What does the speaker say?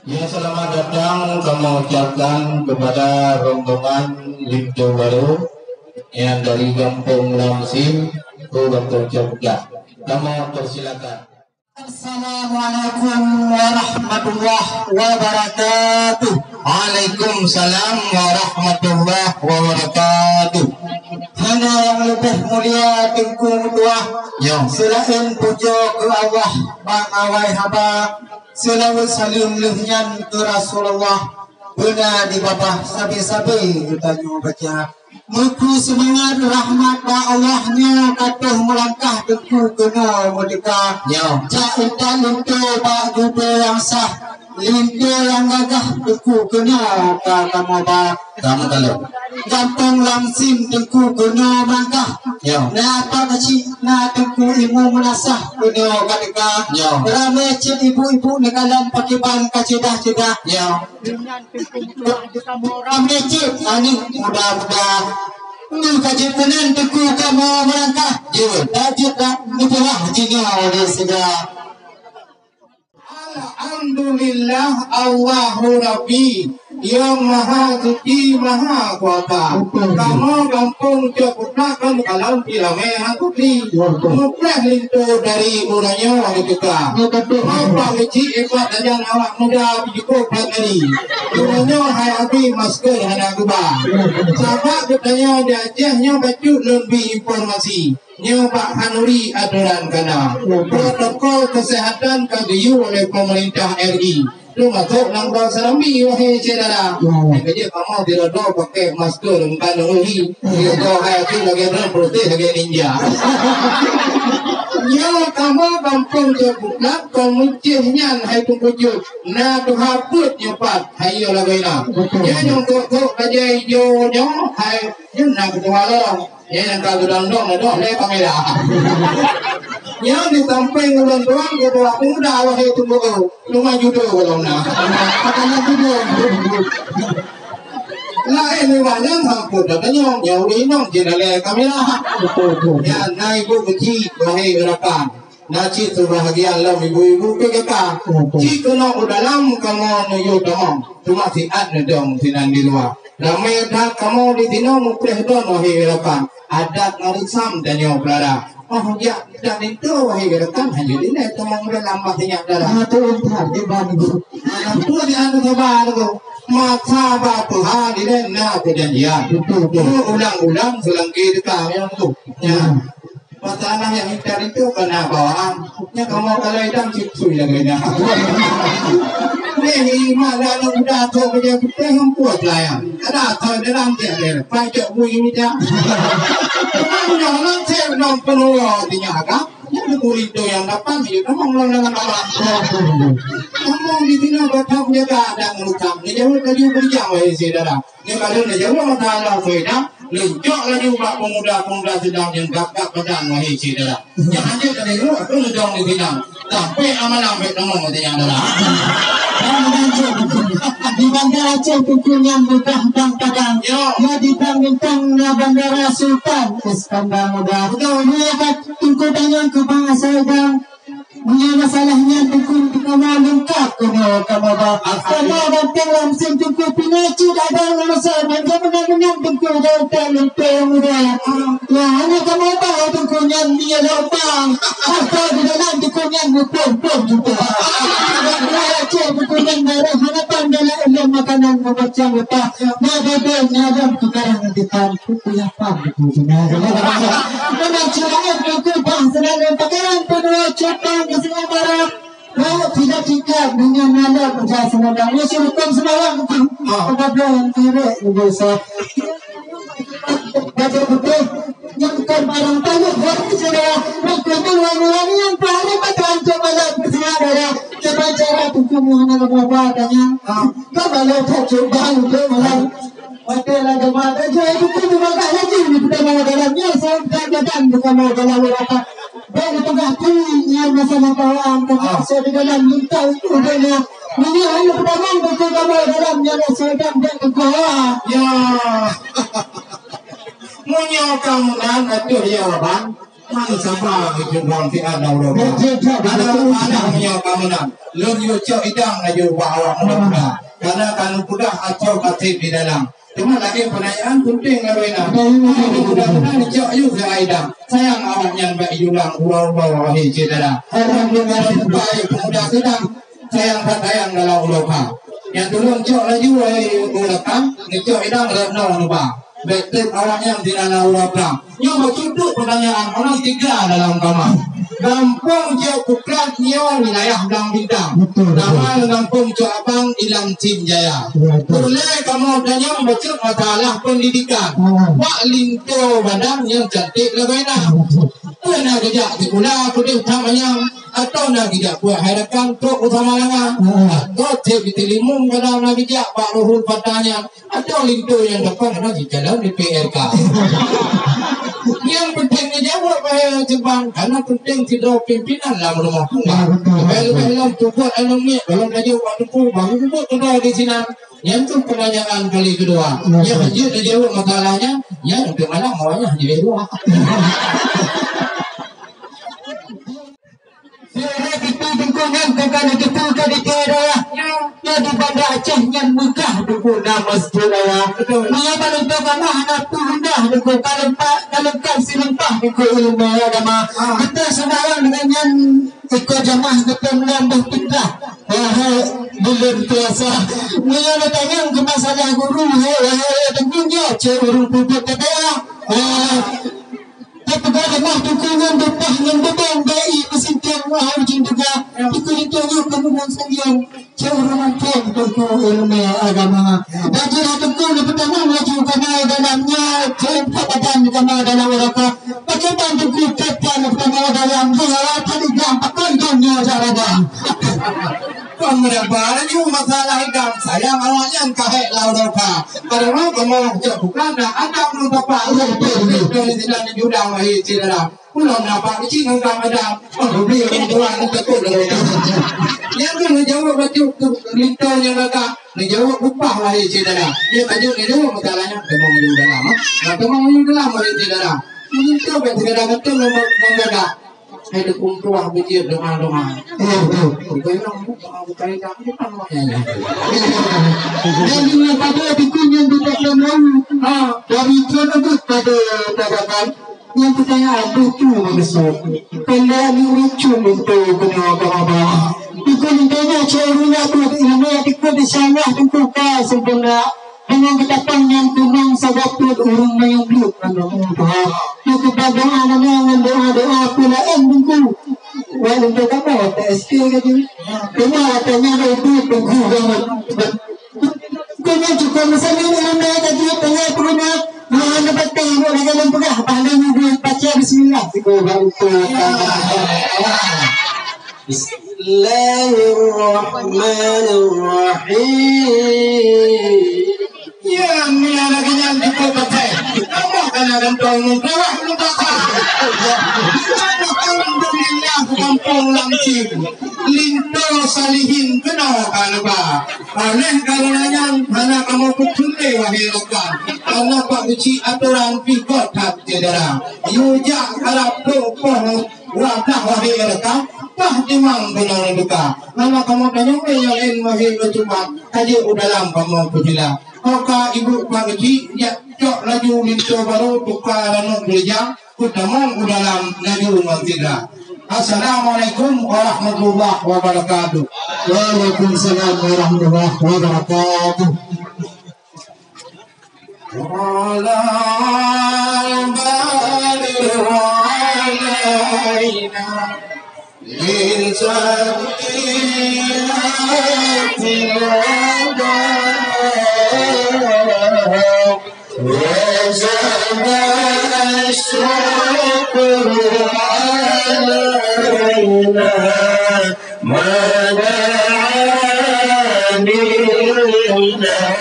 Ya, selamat datang kami ucapkan kepada rombongan Lintu Baru yang dari Kampung Lamsim ke Kampung Coklat. Kami persilakan. Assalamualaikum warahmatullahi wabarakatuh. Waalaikumsalam warahmatullahi wabarakatuh. Hanya yang lebih mulia Tengku Mutua, selain puja ke Allah mengawai haba, selawat salim lehnya ke Rasulullah. Benar di bawah sabi-sabi kita baca. Muku semangat rahmat Allahnya katuh melangkah Tengku kena merdeka. Cak intan lintu pak juta yang sah, lintu yang gagah Tengku kena kamu ba. Kamu kalau Kampung Lamsim Tengku kena melangkah. Nah apa kecil, nah Tengku ibu menasah kena merdeka. Ramai cik ibu-ibu nekalan pakai ban kacedah-cedah. Ramai cik, ini mudah-mudah. Kajian tenan Tengku kamu melangkah. Tajud tak nubuah jika oleh segala. Alhamdulillah Allahu Rabbi yang maha suci maha kuasa. Kamu kampung Coklat kamu kalau pilame aku ni mudah lintu dari muranya kita. Apa kecil ekor dan awak muda cukup dari muranya hai abi masker hana kuba. Sahabat bertanya diajahnya baju lebih informasi. Pak Hanuri aturan kana protokol kesehatan kagiyu oleh pemerintah RI. Lu masuk nangkau serami wahai saudara. Kerja kamu tidak tahu pakai masker bukan uli. Dia tahu kayak tu lagi dalam protes lagi ninja. Kamu kampung Coklat kamu cihnya hai tungkujuk. Na tu haput nyepat hai yo lagi na. Yang kok kaja hijau nyo hai nak ketua lo. Yang kalau dong le kamera. Yang di samping ulang doang ketua muda wahai tunggu rumah judo kalau na. Katanya judo. Lain ni banyak hampur katanya nyawri nong jenale kamera. Ya naik ibu kecil wahai rekan. Naci terbahagia lah ibu-ibu PKK. Jika nak dalam kamu nuju demam, cuma siat nedong sinan di luar. Ramai dah kamu di sini mukreh don wahai rekan. Adat ngarisam dan yang pelada. Oh ya, dan itu wahai rekan hanya di net kamu dalam masanya darah. Atau entar di bani. Itu di anu sabar tu. Masa batu hari dan nak perjanjian. Ulang-ulang selangki dekat yang tu. Ya. Masalah yang hitam itu kena bawaan. Ya kamu kalau hitam cipsui lagi dah. Ini malah udah tu kerja kita yang buat lah ya. Ada tu dalam dia le. Pajak bui ni dah. Jangan saya nak penuh dinyaka. Yang kulit tu yang dapat ni kamu belum dengan orang. Kamu di sini bertemu dia tak ada ngelukam. Ni jauh lagi berjam wahai saudara. Ni kalau ni jauh masalah saudara. Lencok lagi ubat pemuda-pemuda sedang yang gagap badan wahai saudara. Yang ada dari luar tu sedang di sini. Sampai amalan baik nama yang adalah. Di Bandara Aceh Tengku yang berkembang padang. Ya ditang-bintang Bandara Sultan Iskandar Muda. Dia kat Tengku tanya ke bangsa dan punya masalahnya Tengku kamu lengkap kamu banteng Lamsim Tengku pinacu ada masalah dan benar-benar Tengku dan lempeng muda. Ya hanya kamu tahu Tengku yang dia lopang atau di dalam Tengku yang pom-pom juga. Aceh Tengku yang darah harapan dalam ilmu makanan membaca lupa. Nada nyadam kekarang di tanku punya pam Tengku. Memang curang Tengku bangsa dan pakaran penuh cupang Semalam barat, tidak tingkat dengan nada berjaya semalam. Ia suruhkan semalam itu. Apabila yang kira biasa. Baca putih yang bukan barang tahu. Buat saudara, mengkumpul wangi-wangi yang paling macam malam bersaudara. Coba cara tuku muhana apa adanya. Kalau tak coba untuk malam. Hotel ada mana? Jadi itu juga tak lagi. Kita mau dalamnya. Saya tak bukan mau dalam berapa. Dan itu gatunya masalah bawaan termasuk di dalam minta itu dia ini hanya pertama betul kamu dalamnya sedang dan kekuatan. Ya. Munya kamu nan atuh ya bang. Mana siapa itu orang ti ada orang. Ada punya kamunan. Lalu yo idang aja bawa muda. Karena kan kuda atau katib di dalam. Cuma lagi pertanyaan penting karena mudah-mudahan jauh juga idang. Sayang awaknya mbak yulang ulau-ulau hiji dah. Orang dengan baik mudah sedang sayang katayang dalam uloka. Yang turun jauh lagi uloka, jauh idang renau nuba. Betul awaknya tidak uloka. Yang bercutuk pertanyaan orang tiga dalam kamar. Kampung Jauh Kuklat nyo wilayah Bang Bintang. Nama kampung Jauh Abang Ilang Tim Jaya. Boleh kamu tanya macam masalah pendidikan. Pak Linto Badang yang cantik lebihlah. Pernah kerja di pula kuda utamanya atau nak kerja buat harapan untuk utama langa. Atau cek Limung kadang nak kerja Pak Ruhul Patanya atau Linto yang depan nak jalan di PRK. Yang pentingnya jawab Jepang karena penting tidak pimpinan lah rumah tangga. Kalau tubuh alumni kalau kaji waktu tu baru tubuh kedua di sini. Yang tu pertanyaan kali kedua. Yang dia jawab masalahnya, yang untuk mana maunya jadi dua. Saya kita dukungan kepada kita di daerah yang di Banda Aceh yang megah dukungan masjid raya. Mengapa untuk kamu anak tu rendah dukung kalau kau silempah dukung ilmu agama. Kita sekarang dengan yang ikut jamaah kita menambah pindah. Belum biasa. Mengapa tanya ke masalah guru tentunya cerita pupuk kita. Tapi kalau mah dukungan bepah yang bebang bayi kesintian wah ujung juga ikut itu kamu dan sayang jauh romantik untuk ilmu agama. Dan jika dukung pertama maju kena dalamnya cerita badan kena dalam mereka. Bagaimana dukung tekan pertama dalam peralatan Islam pakai dunia cara. Pemerintah juga masalah idam sayang awaknya kahek laudoka. Karena kamu jauh bukan ada menurut apa dari tidak diudang lagi cedera. Pulau napa kecil engkau ada. Beli orang tua kita tu dah. Yang tu menjawab baju lintonya mereka. Menjawab upah lagi cedera. Dia kaji ni dulu masalahnya. Kamu menjauh lama. Kamu menjauh lama lagi cedera. Mungkin tu cedera betul membaga. Ada kumpulan biji dengan. Bukan bukan kamu kan makanya. Dan juga pada dikunjung di dalam dari tersebut pada dagangan yang pertanyaan lucu besar. Kalau lucu itu kena apa? Dikunjungnya cerita tu ilmu yang di sana dibuka sempurna. Dengan kita panjang tunang sebab tu urung yang belum mendoa. Itu bagian yang doa pula endingku. Walau tu apa SK kan? Cuma tanya itu tunggu banget. Kena juga misalnya ilmu tadi tanya punya mana betul orang dalam pegah pandang dulu baca bismillah. Bismillahirrahmanirrahim. Ya, ni anak yang kita baca. Kamu kan akan tahu kawah lupa. Alhamdulillah kampung Langsir. Linto salihin kena kalba. Oleh karenanya anak kamu kutule wahai rekan. Karena Pak Uci aturan pikot tak cedera. Yujak harap poh wadah wahai rekan. Pah dimang benar duka. Nama kamu tanya yang lain wahai bercuma. Kaji udalam kamu pujila. Maka ibu Pak Uci ya cok laju linto baru tukar ranuk gereja. Kutamong udalam laju mantira. Assalamualaikum warahmatullahi wabarakatuh. Waalaikumsalam warahmatullahi wabarakatuh. Wala alaina min sabqinatil wada وزاد الشكر علينا ما دعا لله